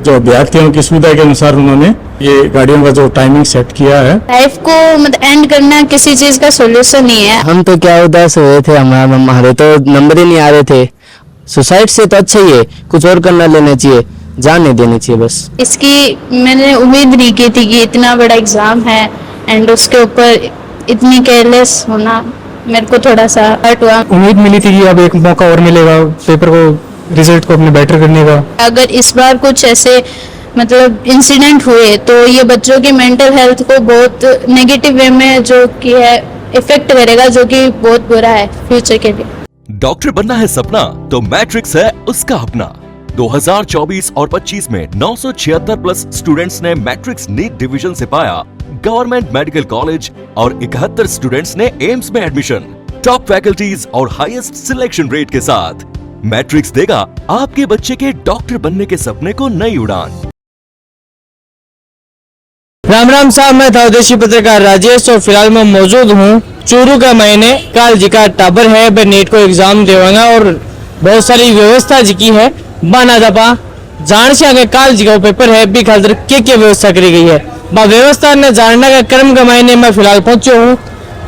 जो अभ्यर्थियों की सुविधा के अनुसार उन्होंने ये गाड़ियों का जो टाइमिंग सेट किया है। लाइफ को मतलब एंड करना किसी चीज का सोल्यूशन नहीं है। हम तो क्या उदास हुए थे, हमारे तो नंबर ही नहीं आ रहे थे। सुसाइड से तो अच्छा ही है, कुछ और करना लेना चाहिए, जान नहीं देनी चाहिए बस। इसकी मैंने उम्मीद नहीं की थी कि इतना बड़ा एग्जाम है एंड उसके ऊपर इतनी केयरलेस होना मेरे को थोड़ा सा हर्ट हुआ। उम्मीद मिली थी कि अब एक मौका और मिलेगा पेपर को, रिजल्ट को अपने बेटर करने का। अगर इस बार कुछ ऐसे मतलब इंसिडेंट हुए तो ये बच्चों की मेंटल हेल्थ को बहुत नेगेटिव वे में जो कि है इफेक्ट करेगा, जो कि बहुत बुरा है फ्यूचर के लिए। डॉक्टर बनना है सपना तो मैट्रिक्स है उसका अपना। 2024 और 25 में 976 प्लस स्टूडेंट्स ने मैट्रिक्स नीट डिवीजन से पाया गवर्नमेंट मेडिकल कॉलेज और 71 स्टूडेंट्स ने एम्स में एडमिशन। टॉप फैकल्टीज और हाईएस्ट सिलेक्शन रेट के साथ मैट्रिक्स देगा आपके बच्चे के डॉक्टर बनने के सपने को नई उड़ान। राम राम साहब, मैं था उद्देश्य पत्रकार राजेश और फिलहाल मैं मौजूद हूँ चूरू का महीने काल जी का टाबर है। वह नीट को एग्जाम देवांगा और बहुत सारी व्यवस्था जी की है बाना दपा जान से आगे काल जी का पेपर है भी खातर क्या व्यवस्था करी गई है बा व्यवस्था ने जानने का क्रम का महीने में फिलहाल पहुंचे हूँ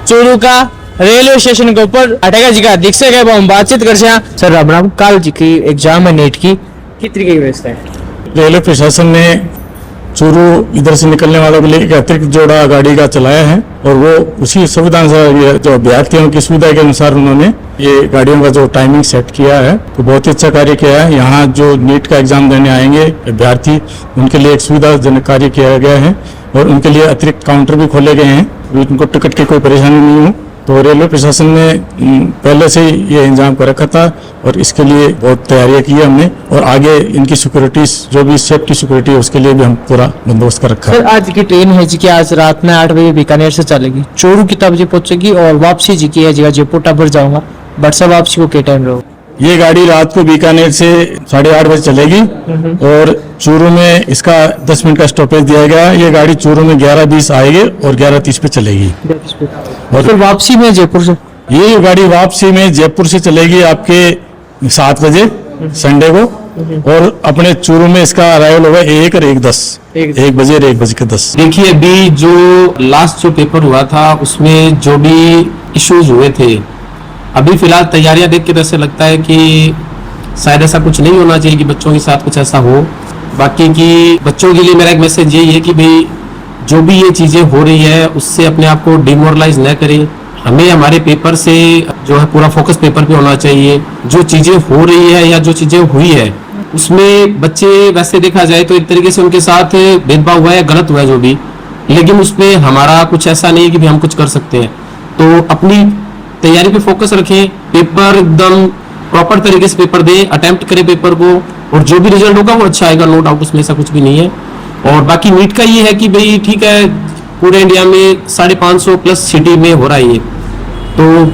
चूरू का रेलवे स्टेशन के ऊपर। अटेगा जी का अधीक्षक है, हम बातचीत कर सर। राम राम, काल जी की एग्जाम है नीट की, किस तरीके की व्यवस्था है? रेलवे प्रशासन ने चूरू इधर से निकलने वालों के लिए एक अतिरिक्त जोड़ा गाड़ी का चलाया है और वो उसी सुविधा से जो अभ्यर्थियों की सुविधा के अनुसार उन्होंने ये गाड़ियों का जो टाइमिंग सेट किया है तो बहुत ही अच्छा कार्य किया है। यहाँ जो नीट का एग्जाम देने आएंगे अभ्यर्थी उनके लिए एक सुविधाजनक कार्य किया गया है और उनके लिए अतिरिक्त काउंटर भी खोले गए हैं, उनको टिकट की कोई परेशानी नहीं हो। तो रेलवे प्रशासन ने पहले से ही ये इंतजाम कर रखा था और इसके लिए बहुत तैयारियां की है हमने और आगे इनकी सिक्योरिटी जो भी सेफ्टी सिक्योरिटी है उसके लिए भी हम पूरा बंदोबस्त कर रखा है। सर, आज की ट्रेन है जी की आज रात में 8 बजे बीकानेर से चलेगी, चूरू की तब जी पहुंचेगी और वापसी जी की है जी जयपुर टापर जाऊंगा, बट सब वापसी को क्या टाइम रहो? ये गाड़ी रात को बीकानेर से 8:30 बजे चलेगी और चूरू में इसका 10 मिनट का स्टॉपेज दिया गया है। ये गाड़ी चूरू में 11:20 आएगी और 11:30 पे चलेगी और फिर वापसी में जयपुर से ये गाड़ी वापसी में जयपुर से चलेगी आपके 7 बजे संडे को और अपने चूरू में इसका अराइवल होगा 1 और 1 बजे और 1:10। देखिए, अभी जो लास्ट जो पेपर हुआ था उसमें जो भी इश्यूज हुए थे, अभी फिलहाल तैयारियां देख के ऐसे लगता है कि शायद ऐसा कुछ नहीं होना चाहिए कि बच्चों के साथ कुछ ऐसा हो। बाकी की बच्चों के लिए मेरा एक मैसेज यही है कि भाई जो भी ये चीजें हो रही है उससे अपने आप को डिमोरलाइज न करें। हमें हमारे पेपर से जो है पूरा फोकस पेपर पे होना चाहिए। जो चीजें हो रही है या जो चीजें हुई है उसमें बच्चे वैसे देखा जाए तो एक तरीके से उनके साथ भेदभाव हुआ है, गलत हुआ है जो भी, लेकिन उसमें हमारा कुछ ऐसा नहीं है कि हम कुछ कर सकते हैं। तो अपनी तैयारी पे फोकस रखें, पेपर एकदम प्रॉपर तरीके से पेपर दें, अटेम्प्ट करें पेपर को और जो भी रिजल्ट होगा वो अच्छा आएगा, नो डाउट, उसमें ऐसा कुछ भी नहीं है। और बाकी नीट का ये है कि भाई ठीक है, पूरे इंडिया में 550 प्लस सिटी में हो रहा है ये, तो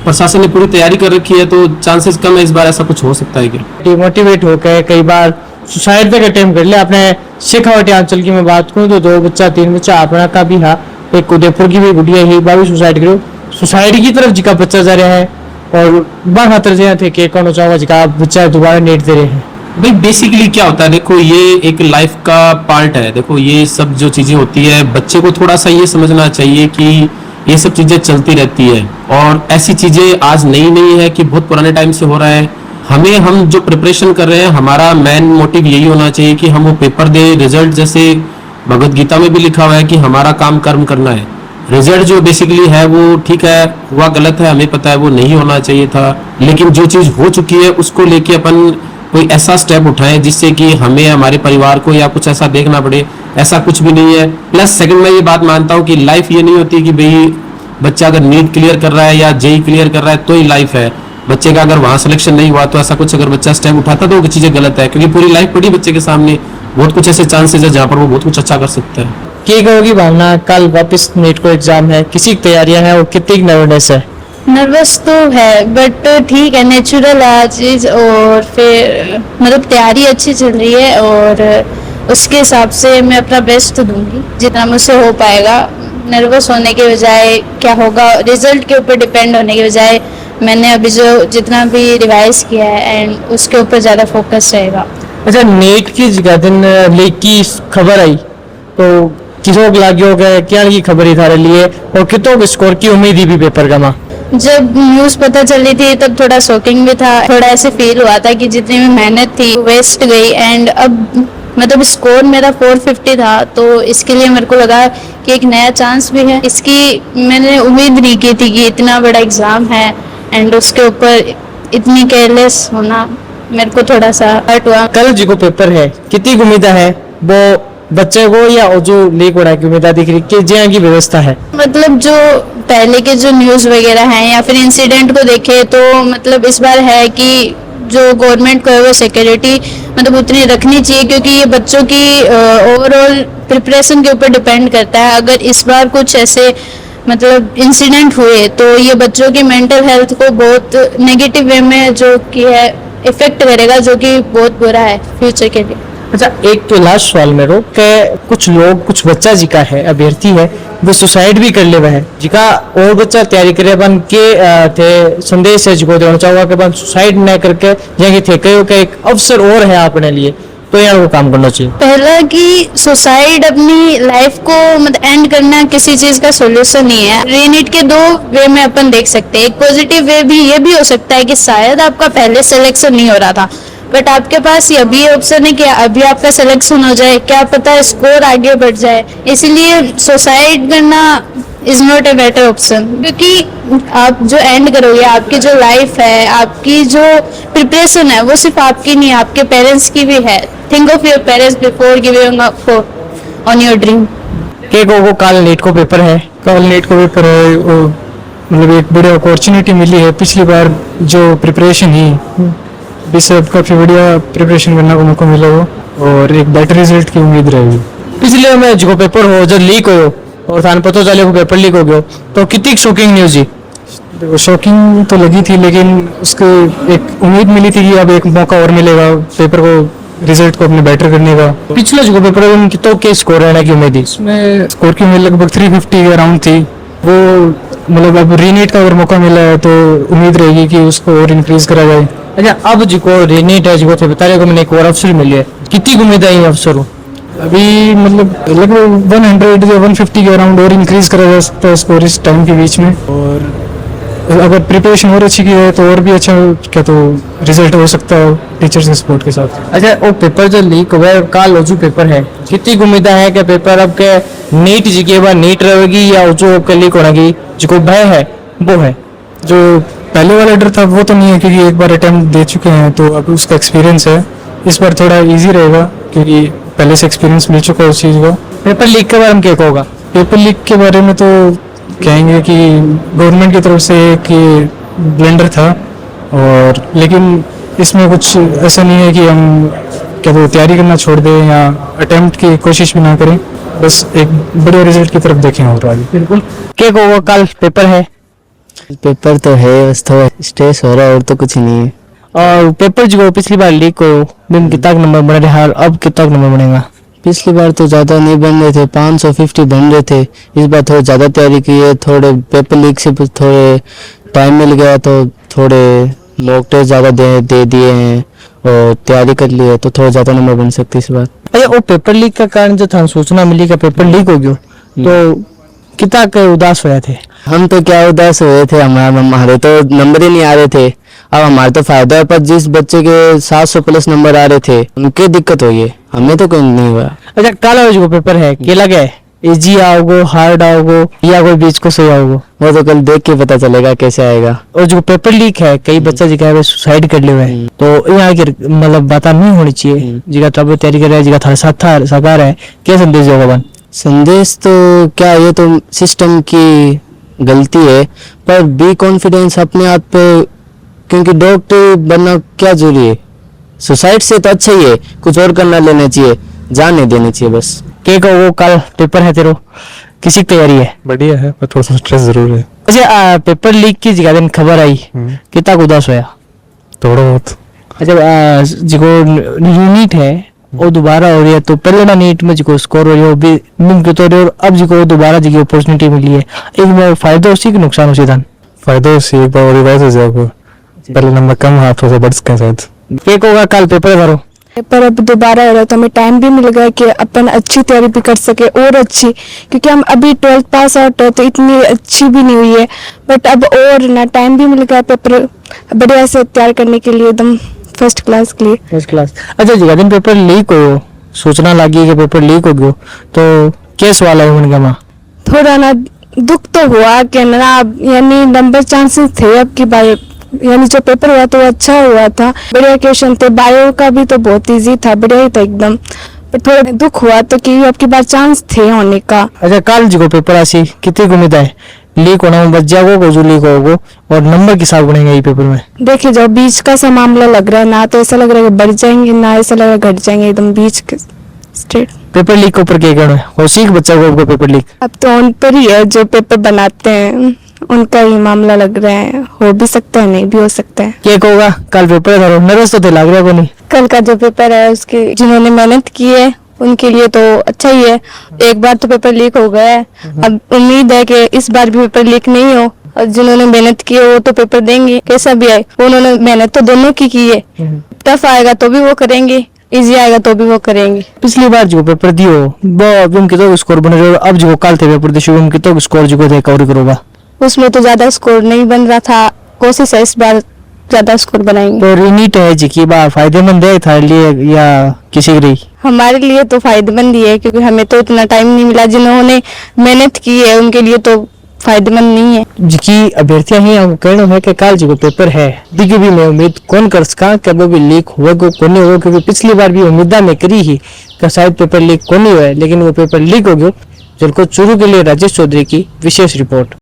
प्रशासन ने पूरी तैयारी कर रखी है, तो चांसेस कम है इस बार ऐसा कुछ हो सकता है। डिमोटिवेट होकर कई बार सुसाइड तक अटेम्प्ट कर लिया। अपने शेखावटी अंचल की मैं बात करूँ तो 2 बच्चा 3 बच्चा अपना का भी है, एक उदयपुर की भी गुड़िया है, बार भी सुसाइड करो, सुसाइड की तरफ जिका बच्चा जा रहा है और बार खातर जो थे कि कौन चाहोगा जिका बच्चा दोबारा नीट दे रहे हैं। भाई बेसिकली क्या होता है, देखो ये एक लाइफ का पार्ट है। देखो ये सब जो चीजें होती है बच्चे को थोड़ा सा ये समझना चाहिए कि ये सब चीजें चलती रहती है और ऐसी चीजें आज नई नहीं है कि बहुत पुराने टाइम से हो रहा है। हम जो प्रिपरेशन कर रहे हैं हमारा मेन मोटिव यही होना चाहिए कि हम वो पेपर दे, रिजल्ट जैसे भगवत गीता में भी लिखा हुआ है कि हमारा काम कर्म करना है। रिजल्ट जो बेसिकली है वो ठीक है, हुआ गलत है, हमें पता है वो नहीं होना चाहिए था, लेकिन जो चीज हो चुकी है उसको लेके अपन कोई ऐसा स्टेप उठाएं जिससे कि हमें हमारे परिवार को या कुछ ऐसा देखना पड़े, ऐसा कुछ भी नहीं है। प्लस सेकंड मैं ये बात मानता हूँ कि लाइफ ये नहीं होती कि भाई बच्चा अगर नीट क्लियर कर रहा है या जेई क्लियर कर रहा है तो ही लाइफ है। बच्चे का अगर वहां सिलेक्शन नहीं हुआ तो ऐसा कुछ अगर बच्चा स्टेप उठाता तो वो चीजें गलत है, क्योंकि पूरी लाइफ पड़ी बच्चे के सामने, बहुत कुछ ऐसे चांसेस है जहाँ पर वो बहुत कुछ अच्छा कर सकता है। क्या कहोगी भावना, कल वापस नीट को एग्जाम है, किसी की तैयारियां हैं और कितनी नर्वसनेस है? नर्वस तो है बट ठीक है, नेचुरल है चीज और फिर मतलब तैयारी अच्छी चल रही है और उसके हिसाब से मैं अपना बेस्ट दूंगी जितना मुझसे हो पाएगा। नर्वस होने के बजाय क्या होगा रिजल्ट के ऊपर डिपेंड होने के बजाय मैंने अभी जो जितना भी रिवाइज किया है एंड उसके ऊपर ज़्यादा फोकस रहेगा। अच्छा, नेट की जगह दिन लीक की खबर आई तो किसों को लागे हो गए, क्या की खबर ही थारे लिए और कितों के स्कोर की उम्मीद ही भी पेपर का माँ? जब न्यूज पता चली थी तब थोड़ा शॉकिंग भी था, थोड़ा ऐसे फील हुआ था कि जितनी भी मेहनत थी वेस्ट गई। एंड अब मतलब स्कोर मेरा 450 था, तो इसके लिए मेरे को लगा कि एक नया चांस भी है। इसकी मैंने उम्मीद नहीं की थी कि इतना बड़ा एग्जाम है एंड उसके ऊपर इतनी केयरलेस होना मेरे को थोड़ा सा हर्ट हुआ। कल जी को पेपर है, कितनी उम्मीद है वो बच्चे को या जो लीक हो रहा है की उम्मीद दिख रही कि जहाँ की व्यवस्था है? मतलब जो पहले के जो न्यूज वगैरह हैं या फिर इंसिडेंट को देखे तो मतलब इस बार है कि जो गवर्नमेंट को है वो सिक्योरिटी मतलब उतनी रखनी चाहिए, क्योंकि ये बच्चों की ओवरऑल प्रिपरेशन के ऊपर डिपेंड करता है। अगर इस बार कुछ ऐसे मतलब इंसिडेंट हुए तो ये बच्चों की मेंटल हेल्थ को बहुत नेगेटिव वे में जो कि है इफेक्ट करेगा, जो कि बहुत बुरा है फ्यूचर के लिए। अच्छा, एक तो लास्ट सवाल मेरो के कुछ लोग कुछ बच्चा जिका है अभ्यर्थी है वो सुसाइड भी कर ले है जिका और बच्चा तैयारी करे बन के थे संदेश है जिको देना चाहूंगा कि बन सुसाइड न करके जहाँ थे कहो के एक अवसर और है अपने लिए, तो यहाँ को काम करना चाहिए। पहला कि सुसाइड अपनी लाइफ को मतलब एंड करना किसी चीज का सॉल्यूशन नहीं है। रीनीट के दो वे में अपन देख सकते हैं। एक पॉजिटिव वे भी ये भी हो सकता है कि शायद आपका पहले सिलेक्शन नहीं हो रहा था बट आपके पास ये अभी ऑप्शन है कि अभी आपका सिलेक्शन हो जाए, क्या पता स्कोर आगे बढ़ जाए। इसीलिए सुसाइड करना is not a better option, क्योंकि आप जो एंड करोगे आपकी जो लाइफ है, आपकी जो प्रिपरेशन है वो सिर्फ आपकी नहीं है, आपके पेरेंट्स की भी है। Think of your parents before giving up on your dream. के को काल नेट को पेपर है, कल नेट को पेपर है, मतलब एक बड़ी अपॉर्चुनिटी मिली है। पिछली बार जो प्रिपरेशन ही इससे अब काफ़ी बढ़िया प्रिपरेशन करने को मौका मिला हो और एक बेटर रिजल्ट की उम्मीद रहेगी। पिछले में जो पेपर हो जो लीक हो और थाने पता चले को पेपर लीक हो गया तो कितनी शॉकिंग न्यूज ही? देखो शॉकिंग तो लगी थी, लेकिन उसके एक उम्मीद मिली थी कि अब एक मौका और मिलेगा पेपर को रिजल्ट को अपने बेटर करने का। पिछले जो पेपर है उनकी तो क्या स्कोर रहने की उम्मीद थी? इसमें स्कोर की उम्मीद लगभग 350 के अराउंड थी। वो मतलब अब रीनीट का अगर मौका मिला है तो उम्मीद रहेगी कि उसको और इंक्रीज करा जाए। अच्छा, अब जो रीनीट है जो थे बता रहे को मैंने एक और अवसर मिले, कितनी उम्मीद है ये अवसर? अभी मतलब लगभग 100 या 150 के अराउंड और इंक्रीज करा जा सकता है स्कोर इस टाइम के बीच में। और अगर प्रिपरेशन और अच्छी की है तो और भी अच्छा क्या तो रिजल्ट हो सकता है टीचर्स के सपोर्ट के साथ। अच्छा, वो पेपर जो लीक हुआ है काल जो पेपर है, कितनी उम्मीद है कि पेपर अब के नीट जी के बाद नीट रहेगी या जो लीक होने की जो भय है वो है? जो पहले वाला डर था वो तो नहीं है, क्योंकि एक बार अटेम्प्ट दे चुके हैं तो अब उसका एक्सपीरियंस है। इस बार थोड़ा इजी रहेगा क्योंकि पहले से एक्सपीरियंस मिल चुका है उस चीज़ का। पेपर लीक के बारे में क्या होगा? पेपर लीक के बारे में तो कहेंगे कि गवर्नमेंट की तरफ से एक ब्लेंडर था, और लेकिन इसमें कुछ ऐसा नहीं है कि हम क्या तो तैयारी करना छोड़ दें या अटेम्प्ट की कोशिश भी ना करें, बस एक बड़े रिजल्ट की तरफ देखें और आगे। बिल्कुल। क्या होगा कल पेपर है? पेपर तो है, बस थोड़ा स्ट्रेस हो रहा है और तो कुछ नहीं है। और पेपर जो पिछली बार लीक हो बिन कितना नंबर बन रहा है, अब कितना नंबर बनेगा? पिछली बार तो ज़्यादा नहीं बन रहे थे, 550 बन रहे थे। इस बार थोड़ा ज़्यादा तैयारी की है, थोड़े पेपर लीक से थोड़े टाइम मिल गया तो थोड़े मॉक टेस्ट ज़्यादा दे दिए हैं और तैयारी कर ली है तो थोड़ा ज़्यादा नंबर बन सकते इस बार। अरे वो पेपर लीक का कारण जो था सूचना मिली का पेपर लीक हो गया तो कितना के उदास हुए थे? हम तो क्या उदास हुए थे, हमारे तो नंबर ही नहीं आ रहे थे। अब हमारा तो फायदा है, पर जिस बच्चे के 700 प्लस नंबर आ रहे थे उनके दिक्कत हुई है, हमें तो कोई नहीं हुआ। अच्छा, कल जो पेपर है क्या लगे इजी आओगे हार्ड आओगे या कोई बीच को सही आओगे? वो तो कल देख के पता चलेगा कैसे आएगा। और जो पेपर लीक है कई बच्चा जी का सुसाइड कर लिया है तो यहाँ की मतलब बात नहीं होनी चाहिए। जिका तब तैयारी कर रहा है जिका थारे साथ था सरकार है, क्या संदेश होगा बन? संदेश तो क्या, ये तो सिस्टम की गलती है, पर बी कॉन्फिडेंस अपने आप पे, क्योंकि डॉक्टर बनना क्या जरूरी है। सुसाइड से तो अच्छा ही है, कुछ और करना लेना चाहिए, जान नहीं देनी चाहिए बस। के को वो कल पेपर है तेरो किसी तैयारी है? बढ़िया है पर थोड़ा सा स्ट्रेस जरूर है। अच्छा, पेपर लीक की जगह दिन खबर आई कितना उदास होया? थोड़ा बहुत। अच्छा, जो नीट है वो दोबारा हो रही है तो पहले ना नीट में जो स्कोर हो रही है वो भी निम्नलिखित हो रही है और अब जो दोबारा जो अपॉर्चुनिटी मिली है, एक बार फायदा उसी के नुकसान उसी धन फायदा उसी एक बार रिवाइज हो जाएगा, पहले नंबर कम हाथ हो बढ़ सके शायद। एक होगा कल पेपर भरो पर अब दोबारा हो रहा है तो हमें टाइम भी मिल गया कि अपन अच्छी तैयारी भी कर सके और अच्छी, क्योंकि हम अभी 12th पास आउट है तो इतनी अच्छी भी नहीं हुई है, बट अब और ना टाइम भी मिल गया पेपर बढ़िया से तैयार करने के लिए, एकदम फर्स्ट क्लास के लिए। First class. अच्छा जी, दिन पेपर लीक हो, सूचना लगी कि पेपर लीक हो गयो, तो क्या सवाल है उनका माँ? थोड़ा ना दुख तो हुआ कि ना, यानी नंबर चांसेस थे अब की बार, यानी जो पेपर हुआ तो वो अच्छा हुआ था, बढ़िया क्वेश्चन थे, बायो का भी तो बहुत इजी था, बढ़िया ही था एकदम, पर थोड़ा दुख हुआ तो कि अब की बार चांस थे होने का। अच्छा, कल जी को पेपर आसी कितनी उम्मीद है लीक होना में बच जाओगे, जो लीक होगो और नंबर के हिसाब बनेगा ये पेपर में? देखिए जो बीच का सा मामला लग रहा है, ना तो ऐसा लग रहा है कि बढ़ जाएंगे, ना ऐसा लग रहा है घट जाएंगे, एकदम बीच के स्ट्रेट। पेपर लीक के ऊपर क्या कहना है, और सीख बच्चा को पेपर लीक? अब तो उन पर ही है, जो पेपर बनाते हैं उनका ही मामला लग रहा है, हो भी सकता है नहीं भी हो सकता है। क्या होगा कल पेपर है, नर्वस तो थे लग रहा को नहीं? कल का जो पेपर है उसके जिन्होंने मेहनत की है उनके लिए तो अच्छा ही है, एक बार तो पेपर लीक हो गया है, अब उम्मीद है कि इस बार भी पेपर लीक नहीं हो, और जिन्होंने मेहनत की है वो तो पेपर देंगे कैसा भी आए, उन्होंने मेहनत तो दोनों की है, टफ आएगा तो भी वो करेंगे, इजी आएगा तो भी वो करेंगे। पिछली बार जो पेपर दियो वो तुम कितो स्कोर बने रहो, अब जो कल थे पेपर दिशो तुम कितो स्कोर जो थे कवर करोगा? उसमें तो ज्यादा स्कोर नहीं बन रहा था, कोशिश है इस बार ज्यादा स्कोर बनाएंगे। तो रीनीट है जी की बात फायदेमंद है था लिए या किसी के लिए? हमारे लिए तो फायदेमंद ही है, क्योंकि हमें तो इतना टाइम नहीं मिला, जिन्होंने मेहनत की है उनके लिए तो फायदेमंद नहीं है। जी की अभ्यर्थियां ही हम कहना है कि कल जो पेपर है दिखे भी मैं उम्मीद कौन कर सका कब भी लीक होगा कौन होगा, क्योंकि पिछली बार भी उम्मीदा में करी ही कि शायद पेपर लीक कौन हुआ है, लेकिन वो पेपर लीक हो गयो। जिनको चूरू के लिए राजेश चौधरी की विशेष रिपोर्ट।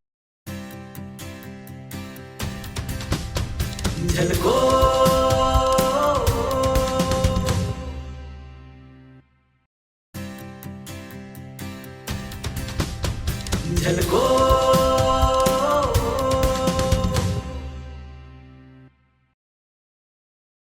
झलको